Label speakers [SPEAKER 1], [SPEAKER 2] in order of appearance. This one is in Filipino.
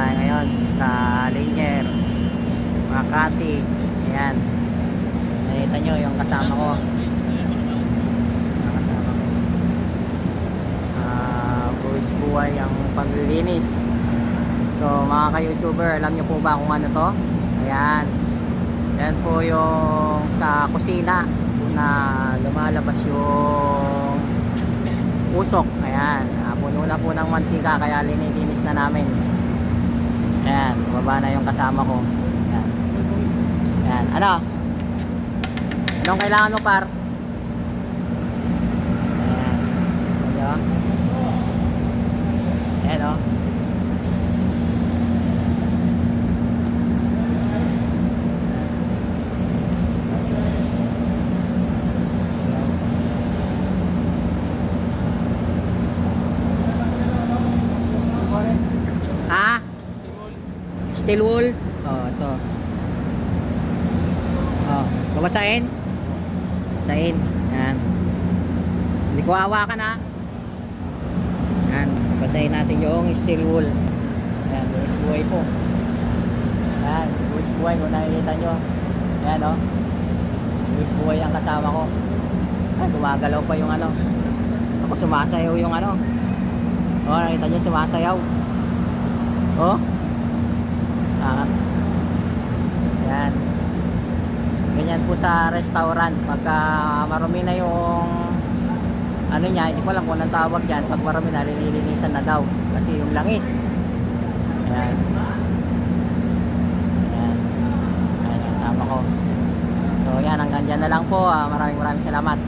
[SPEAKER 1] tayo ngayon sa Linger, Makati. Ayan, nakita nyo yung kasama ko. Buwis buhay ang paglilinis. So mga ka-YouTuber, alam nyo po ba kung ano to? Ayan, yan po yung sa kusina na lumalabas yung usok. Ayan, puno na po ng mantika kaya linilinis na namin. Ayan, baba na yung kasama ko. Ayan, ayan. Ano? Anong kailangan mo, par? Ayan. Ayan, o. Ha? Steel wool? Oh, ito. Oh, babasahin? Babasahin. Yan. Hindi ko hawakan, ha. Yan, babasahin natin yung steel wool. Yan, buwis buhay po. Yan, buwis buhay kung nakikita nyo. Yan, oh. Buwis buhay ang kasama ko. Ay, gumagalaw pa yung ano. Ako sumasayaw yung ano. Oh, nakita nyo sumasayaw. Oh. Yan. Ganyan po sa restaurant. Pagka marumi na yung ano niya, hindi ko alam kung anong tawag yan. Pag marumi na, linilinisan na daw. Kasi yung langis. Ayan. Ayan. Ayan, sama ko. So yan, hanggang dyan na lang po. Maraming salamat.